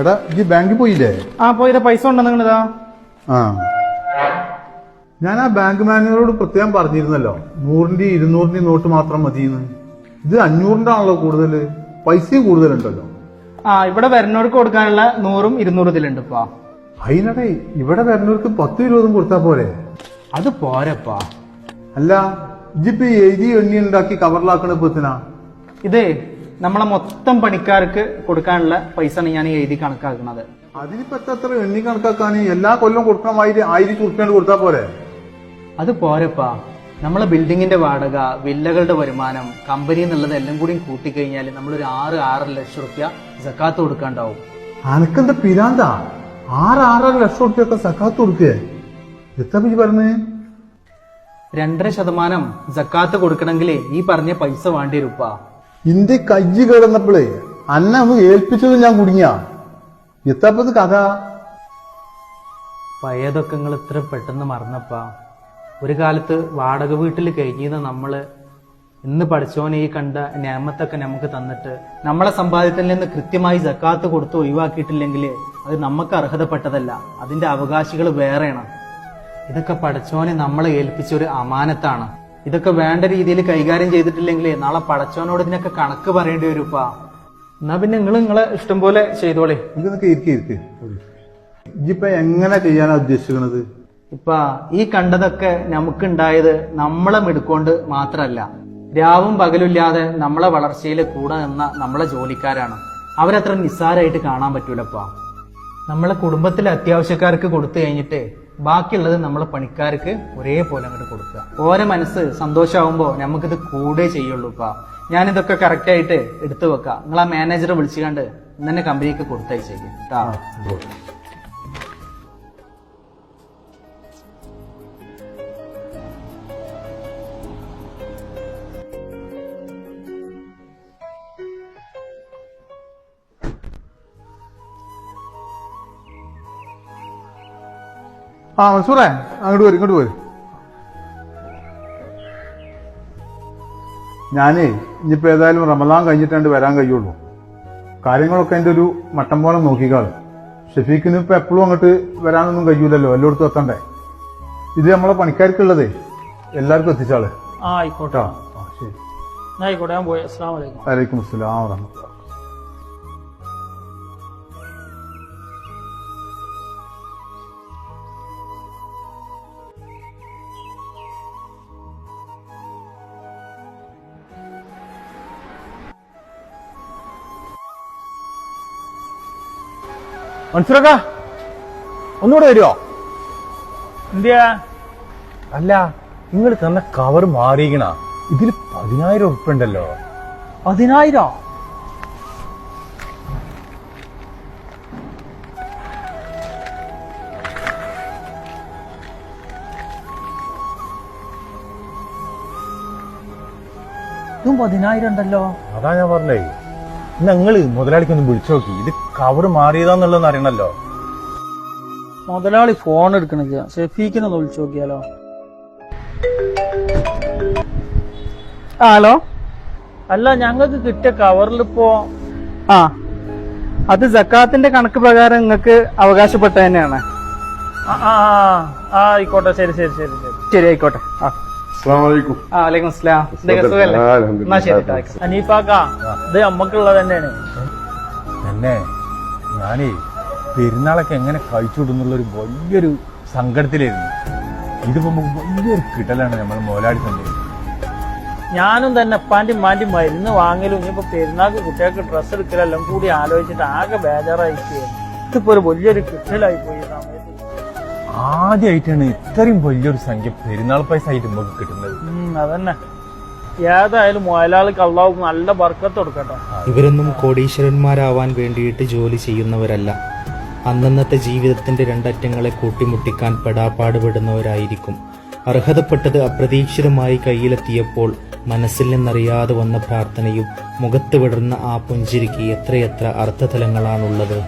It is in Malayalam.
എടാ ഈ ബാങ്കിൽ പോയില്ലേ? പോയില്ല. പൈസ ഉണ്ടോ നിങ്ങളിതാ? ഞാൻ ആ ബാങ്ക് മാനേജറോട് പ്രത്യേകം പറഞ്ഞിരുന്നല്ലോ 100-ന്റെയും 200-ന്റെയും നോട്ട് മാത്രം മതിയെന്ന്. ഇത് 500-ന്റെ ആണല്ലോ കൂടുതല്, പൈസയും കൂടുതലുണ്ടല്ലോ. ഇവിടെ വരുന്നവർക്ക് കൊടുക്കാനുള്ള 100-ഉം 200 ഇതിലുണ്ട്. അതിനടേ ഇവിടെ വരുന്നവർക്ക് 10-20 കൊടുത്താ പോരെ? അത് പോരപ്പാ. അല്ല ഇജിപ്പോ എഴുതി എണ്ണി ഉണ്ടാക്കി കവറിലാക്കണ ഇപ്പത്തിനാ? ഇതേ നമ്മളെ മൊത്തം പണിക്കാർക്ക് കൊടുക്കാനുള്ള പൈസയാണ് ഞാൻ എഴുതി കണക്കാക്കുന്നത്. അതിനിപ്പോ എത്ര എണ്ണി കണക്കാക്കാൻ? എല്ലാ കൊല്ലം കൊടുക്കാൻ 1000 ഉറുപ്പിക കൊടുത്താ പോരെ? അത് പോരപ്പാ. നമ്മളെ ബിൽഡിങ്ങിന്റെ വാടക, വില്ലകളുടെ വരുമാനം, കമ്പനി എന്നുള്ളത് എല്ലാം കൂടി കൂട്ടിക്കഴിഞ്ഞാൽ നമ്മളൊരു 6 ലക്ഷം റുപ്യ സക്കാത്ത് കൊടുക്കാണ്ടാവും. അനക്കെന്താ പിരാന്താ? 6 ലക്ഷം റുപ്യൊക്കെ സക്കാത്ത് കൊടുക്കേ? എത്ര പറഞ്ഞേ? 2.5% സക്കാത്ത് കൊടുക്കണമെങ്കിൽ ഈ പറഞ്ഞ പൈസ വേണ്ടി വരൂപ്പാ. ഇന്ത്യ കയ്യ് കിടന്നപ്പോഴേ അന്നെ ഒന്ന് ഏൽപ്പിച്ചത് ഞാൻ കുടുങ്ങിയ. എത്തപ്പത് കഥ? പഴയതൊക്കെ നിങ്ങൾ ഇത്ര പെട്ടെന്ന് മറന്നപ്പാ. ഒരു കാലത്ത് വാടക വീട്ടിൽ കഴിഞ്ഞിരുന്ന നമ്മള് ഇന്ന് പഠിച്ചോനെ ഈ കണ്ട നിയമത്തൊക്കെ നമുക്ക് തന്നിട്ട് നമ്മളെ സമ്പാദ്യത്തിൽ നിന്ന് കൃത്യമായി സക്കാത്ത് കൊടുത്ത് ഒഴിവാക്കിയിട്ടില്ലെങ്കിൽ അത് നമുക്ക് അർഹതപ്പെട്ടതല്ല, അതിന്റെ അവകാശികൾ വേറെയാണ്. ഇതൊക്കെ പഠിച്ചോനെ നമ്മളെ ഏൽപ്പിച്ച ഒരു അമാനത്താണ്. ഇതൊക്കെ വേണ്ട രീതിയിൽ കൈകാര്യം ചെയ്തിട്ടില്ലെങ്കിൽ നാളെ പടച്ചോനോട് ഇതിനൊക്കെ കണക്ക് പറയേണ്ടി വരുപ്പാ. എന്നാ പിന്നെ നിങ്ങളെ ഇഷ്ടം പോലെ ചെയ്തോളെ. ഇപ്പൊ എങ്ങനെ ചെയ്യാനാ ഉദ്ദേശിക്കുന്നത്? ഈ കണ്ടതൊക്കെ നമുക്കുണ്ടായത് നമ്മളെ മിടുക്കൊണ്ട് മാത്രല്ല, രാവും പകലില്ലാതെ നമ്മളെ വളർച്ചയിൽ കൂടെ നിന്ന നമ്മളെ ജോലിക്കാരാണ്. അവരത്ര നിസ്സാരമായിട്ട് കാണാൻ പറ്റൂലപ്പാ. നമ്മളെ കുടുംബത്തിലെ അത്യാവശ്യക്കാർക്ക് കൊടുത്തു കഴിഞ്ഞിട്ട് ബാക്കിയുള്ളത് നമ്മളെ പണിക്കാർക്ക് ഒരേപോലെ അങ്ങോട്ട് കൊടുക്കുക. ഓരോ മനസ്സ് സന്തോഷമാകുമ്പോ നമുക്കിത് കൂടെ ചെയ്യുള്ളൂപ്പാ. ഞാനിതൊക്കെ കറക്റ്റ് ആയിട്ട് എടുത്തു വെക്കാം. നിങ്ങൾ ആ മാനേജറെ വിളിച്ചുകൊണ്ട് ഇന്നെ കമ്പനിക്ക് കൊടുത്തയച്ചേക്കും. മൻസൂറേ, ഇങ്ങോട്ട് പോര്. ഞാനേ ഇനിയിപ്പോ ഏതായാലും റമദാൻ കഴിഞ്ഞിട്ടാണ്ട് വരാൻ കഴിയുള്ളൂ. കാര്യങ്ങളൊക്കെ എന്റെ ഒരു മട്ടം പോലെ നോക്കിക്കാളും. ഷെഫീഖിന് ഇപ്പൊ എപ്പോഴും അങ്ങോട്ട് വരാനൊന്നും കഴിയൂലല്ലോ, എല്ലായിടത്തും എത്തണ്ടേ. ഇത് നമ്മളെ പണിക്കാർക്കുള്ളതേ എല്ലാവർക്കും എത്തിച്ചാള്. ആയിക്കോട്ടെ. ശരി, ആയിക്കോട്ടെ. ഞാൻ പോയി. അസ്സലാമു അലൈക്കും. വലൈക്കും അസ്സലാം വറഹ്മത്തുള്ളാഹി. മൻസൂറക്ക, ഒന്നുകൂടെ വരുമോ? എന്തിയാ? അല്ല, നിങ്ങൾ തന്ന കവർ മാറിയിക്കണ. ഇതിൽ 10,000 ഉറുപ്പിക ഉണ്ടല്ലോ. 10,000? ഇതും 10,000 ഉണ്ടല്ലോ. അതാ ഞാൻ പറഞ്ഞേ, നിങ്ങള് മുതലാളിക്കൊന്ന് വിളിച്ചു നോക്കി. ഇത് കവർ മാറിയതാന്നുള്ളതെന്ന് അറിയണല്ലോ. മുതലാളി ഫോൺ എടുക്കണില്ല. ഷെഫീഖിനൊന്ന് വിളിച്ചു നോക്കിയാലോ? ഹലോ. അല്ല, ഞങ്ങൾക്ക് കിട്ടിയ കവറിലിപ്പോ അത് സക്കാത്തിന്റെ കണക്ക് പ്രകാരം നിങ്ങൾക്ക് അവകാശപ്പെട്ട തന്നെയാണ്. ആയിക്കോട്ടെ. ശരി ശരി ശരി ശരി ശരി ആയിക്കോട്ടെ. വലൈക്കും അസ്സലാം. അനീഫാക്ക, ഇത് നമ്മക്കുള്ളത് തന്നെയാണ്. തന്നെ ഞാനേ പെരുന്നാളൊക്കെ എങ്ങനെ കഴിച്ചുവിടുന്നുള്ളൊരു വലിയൊരു സങ്കടത്തിലായിരുന്നു. ഇതിപ്പോ വലിയൊരു കിട്ടലാണ് നമ്മൾ മുതലാളി തന്നെ. ഞാനും തന്നെ അപ്പാന്റെയും മാന്റെയും മരുന്ന് വാങ്ങലും ഇനിയിപ്പോ പെരുന്നാൾക്ക് കുട്ടികൾക്ക് ഡ്രസ്സ് എടുക്കലെല്ലാം കൂടി ആലോചിച്ചിട്ട് ആകെ ബേജാറായിട്ട് ഇതിപ്പോ ഒരു വലിയൊരു കിട്ടലായി പോയി. ആദ്യമായിട്ടാണ് ഇത്രയും വലിയൊരു സംഖ്യ പെരുന്നാൾ പൈസ ആയിട്ട് നമുക്ക് കിട്ടുന്നത്. അതന്നെ. ഏതായാലും മുതലാളിക്ക് അള്ളാഹു നല്ല ബർക്കത്ത് കൊടുക്കട്ടെ. ഇവരൊന്നും കോടീശ്വരന്മാരാവാൻ വേണ്ടിയിട്ട് ജോലി ചെയ്യുന്നവരല്ല. അന്നന്നത്തെ ജീവിതത്തിന്റെ രണ്ടറ്റങ്ങളെ കൂട്ടിമുട്ടിക്കാൻ പെടാപ്പാടുപെടുന്നവരായിരിക്കും. അർഹതപ്പെട്ടത് അപ്രതീക്ഷിതമായി കയ്യിലെത്തിയപ്പോൾ മനസ്സിൽ നിന്നറിയാതെ വന്ന പ്രാർത്ഥനയും മുഖത്ത് വിടർന്ന ആ പുഞ്ചിരിക്ക് എത്രയെത്ര അർത്ഥതലങ്ങളാണുള്ളത്.